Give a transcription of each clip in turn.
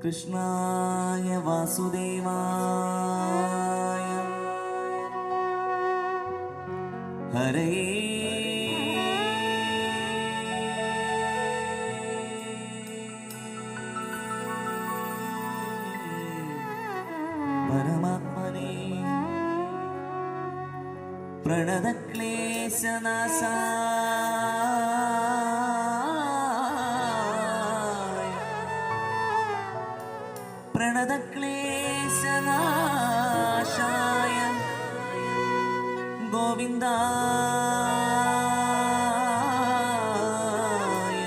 कृष्णाय वासुदेवाय हरे परमात्मने प्रणतक्लेशनाशाय गोविन्दाय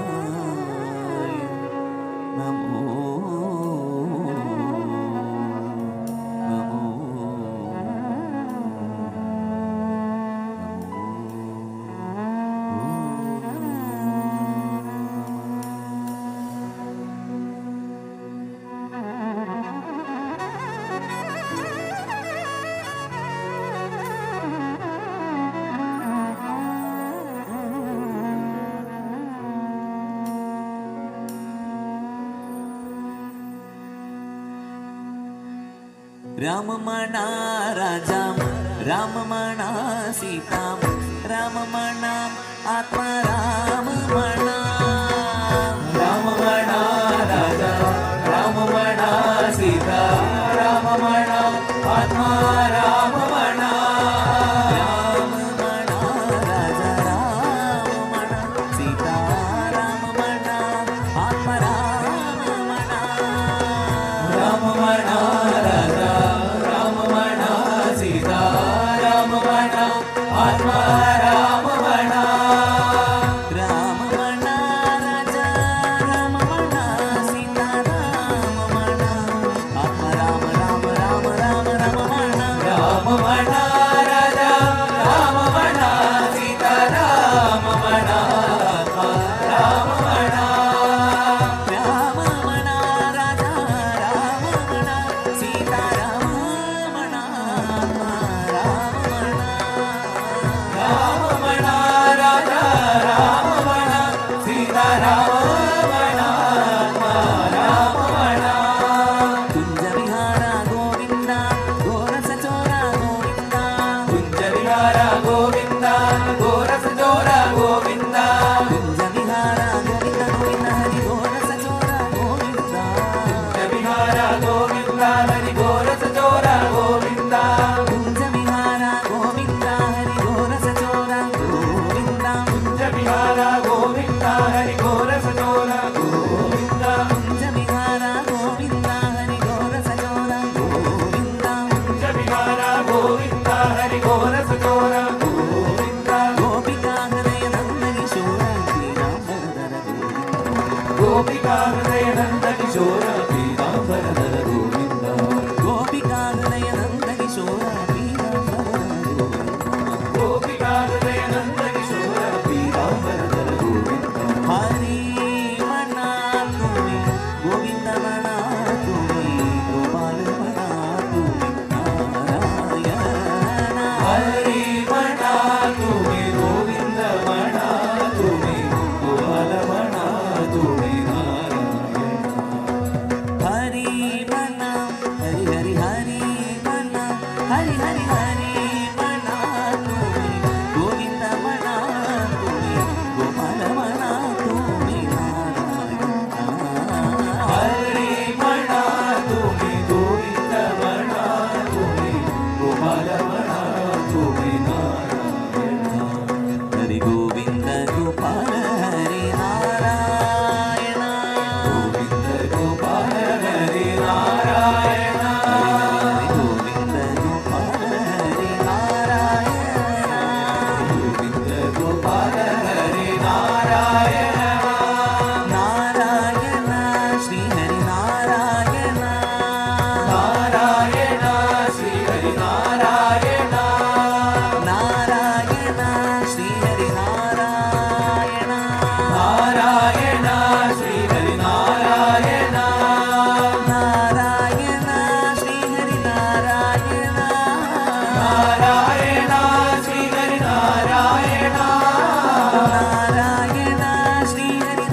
गोविन्दाय नमो राममणा राजा राममणा सीता राममणा आत्मा राममणा राममणा राजा राममणा सीता राममणा आत्मा राममणा राममणा राजा राममणा सीता राममणा आत्मा राममणा राममणा राजा राममणा सीता राममणा आत्मा राममणा राममणा राजा राममणा सीता राममणा आत्मा राम राम राम राम राममणा राममणा राजा राममणा सीता राममणा आत्मा राममणा राममणा राजा राममणा सीता राममणा आत्मा राममणा राममणा राजा राममणा सीता राममणा आत्मा राममणा कुंज विहारा गोविंदा गोरस चोरा गोविंदा कुंज विहारा गोविंदा गोरस चोरा गोविंदा कुंज विहारा गोविंदा गोविंदा हरि गोरस चोरा गोविंदा कुंज विहारा गोविंदा हरि गोरस चोरा गोविंदा कुंज विहारा गोविंदा हरि गोरस चोरा गोविंदा कुंज विहारा गोविंदा हरि गोरस चोरा गोविंदा कुंज विहारा गोविंदा हरि गोरस चोरा गोविंदा कुंज विहारा गोविंदा हरि गोरस चोरा गोविंदा गोपिका हृदय नंद किशोर श्रीरामधर गोविंदा गोपिका हृदय नंद किशोर पीतांबरधर गोविंदा गोपिका हृदय नंद किशोर श्रीरामधर गोविंदा गोपिका हृदय नंद किशोर पीतांबरधर गोविंदा हरि मना तुम्हें गोविंद मना तुम्हें गोपाल मना तुम्हें नारायण हरि मणा तुम्हें गोविंद मणा तुम्हें गोपाल मणा तुम्हें नारायण हरि मना हरि हरि हरि मना हरि हरि हरि मना तुम्हें गोविंद मना तुम्हें गोपाल मना तुम्हें नारायण हरि मणा तुम्हें गोविंद मणा तुम्हें गोपाल मणा तुम्हें नारायण हरि गोविंद गोपाल हरि नारायण गोविंद गोपाल हरि नारायण हरि गोविंद गोपाल हरि नारायण गोविंद गोपाल हरि नारायण नारायण श्री हरि नारायण नारायण श्री हरि नारायण नारायण श्री हरि नारायण नारायण श्री हरि नारायण नारायण श्री हरि नारायण नारायण श्री हरि नारायण नारायण श्री हरि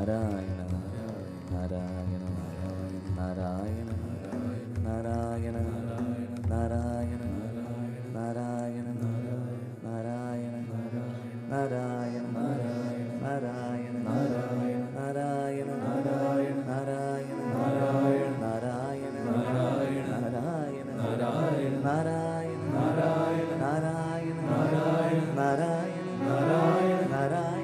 നാരായണ നാരായണ നാരായണ നാരായണ നാരായണ നാരായണ നാരായണ നാരായണ നാരായണ നാരായണ നാരായണ നാരായണ നാരായണ നാരായണ നാരായണ നാരായണ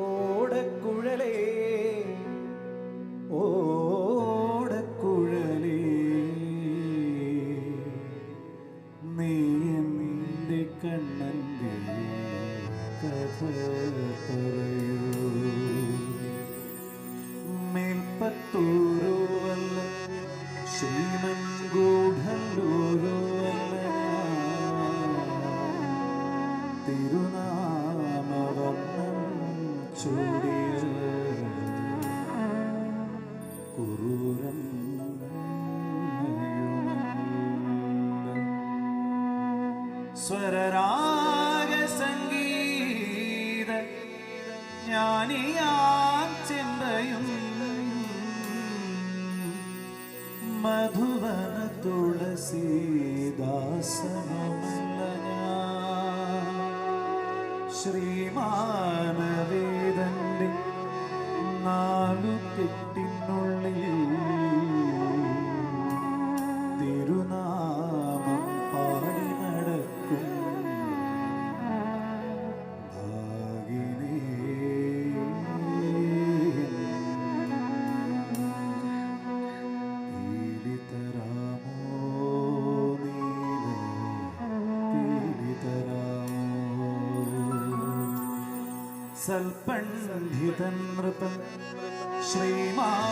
ഓടക്കുഴലേ ഓടക്കുഴലേ നീ നിന്റെ കണ്ണന്റെ കഥ പറയൂ മേൽപ്പത്തൂരോ അല്ല ശ്രീമൻഗൂഢല്ലൂരോ അല്ല തിരുനാമവർണ്ണം ചൂടിയ കുറൂരം സ്വരരാഗ സംഗീത ജ്ഞാനിയാം ചിന്തയും മധുവന തുളസീദാസനമല്ല ഞാൻ ശ്രീമാനവേദന്റെ നാലു കെട്ടിനുള്ളിൽ തിരുനാമം പാടി നടക്കും ഭാഗിനേ സൽപണ്ഡിതൻ നൃപൻ ശ്രീമാനവേദൻ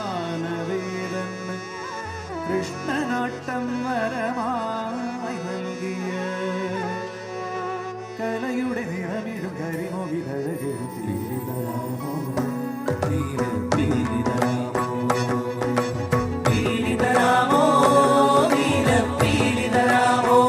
കൃഷ്ണനാട്ടം വരമായി നൽകിയ കലയുടെ നിറമിടും കരിമൊഴിതഴകരും തീരിതരാമോ തീരത്തീരിതരാമോ തീരിതരാമോ തീരത്തീരിതരാമോ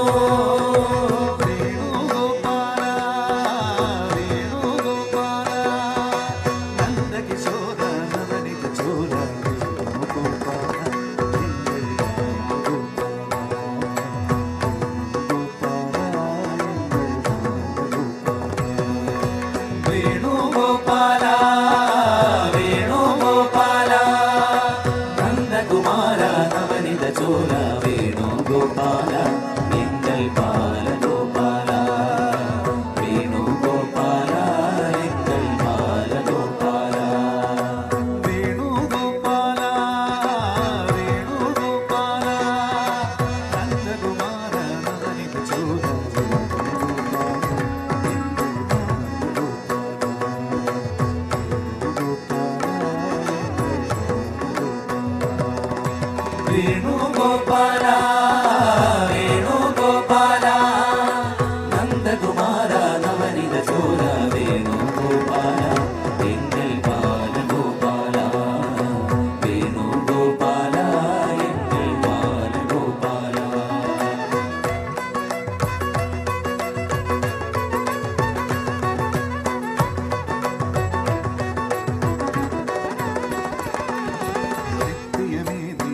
വേണുഗോപാല വേണുഗോപാല നന്ദകുമാര നവനിത ചോര വേണുഗോപാല എങ്കൽ ബാലഗോപാല വേണുഗോപാല എങ്കൽ ബാലഗോപാല നിത്യമേ നീ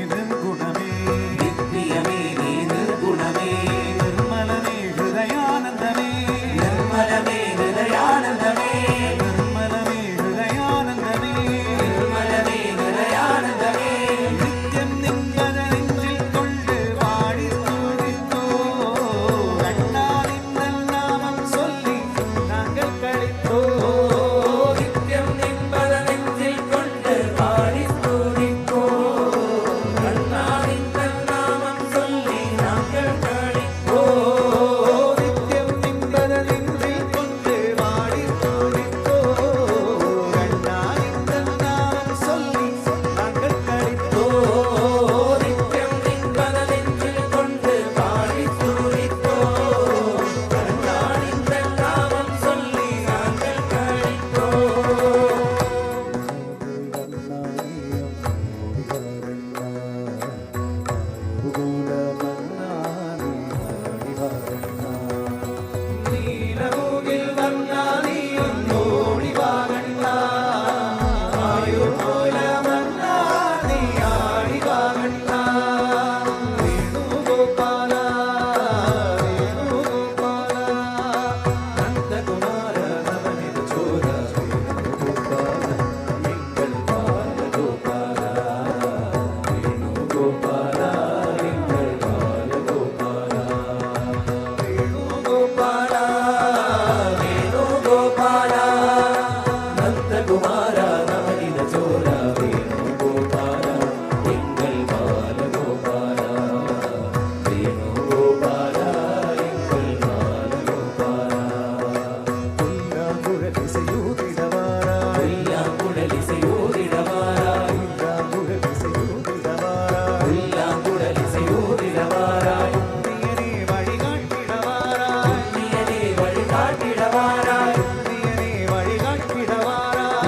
നിർഗുണമേ നിത്യമേ നീ നിർഗുണമേ നിർമ്മലമേ ഹൃദയാനന്ദമേ നിർമ്മലമേ ഹൃദയാനന്ദമേ നിർമ്മലമേ ഹൃദയാനന്ദമേ നിർമ്മലമേ ഹൃദയാനന്ദമേ നിത്യം നിന്നത നെഞ്ചിൽ കൊണ്ട് പാടി സ്തുതിത്തോ കണ്ണാ നിന്നൽ നാമം ചൊല്ലി ഞങ്ങൾ കളിത്തോ നിത്യം നിൻപദ നെഞ്ചിൽ കൊണ്ട് പാടി സ്തുതിത്തോ കണ്ണാ നിന്നൽ നാമം ചൊല്ലി ഞങ്ങൾ കളിത്തോ നിത്യം നിൻപദ നെഞ്ചിൽ കൊണ്ട് പാടി സ്തുതിത്തോ കണ്ണാ നിന്നൽ നാമം ചൊല്ലി ഞങ്ങൾ കളിത്തോ നിത്യം നിൻപദ നെഞ്ചിൽ കൊണ്ട് പാടി സ്തുതിത്തോ കണ്ണാ നിന്നൽ നാമം ചൊല്ലി ഞങ്ങൾ കളിത്തോ നീലമുകിൽ വന്നാ നീയൊന്നോടി വാകണ്ട ആയുർമൂല വന്നാ നീ ആടി വാകണ്ട വേണുഗോപാല വേണുഗോപാല നന്ദകുമാര നവനിത ചോര വേണുഗോപാല എങ്കൽ ബാലഗോപാല വേണുഗോപാല എങ്കൽ ബാലഗോപാല വേണുഗോപാല വേണുഗോപാല നന്ദകുമാര നവനിത ചോര വേണുഗോപാല എങ്കൽ ബാലഗോപാല വേണുഗോപാല എങ്കൽ ബാലഗോപാല പുല്ലാങ്കുഴലിസയൂരിടവാരായി ഉണ്ണിയനെ വഴികാട്ടിടവാരായി ഉണ്ണിയനെ വഴികാട്ടിടവാരായി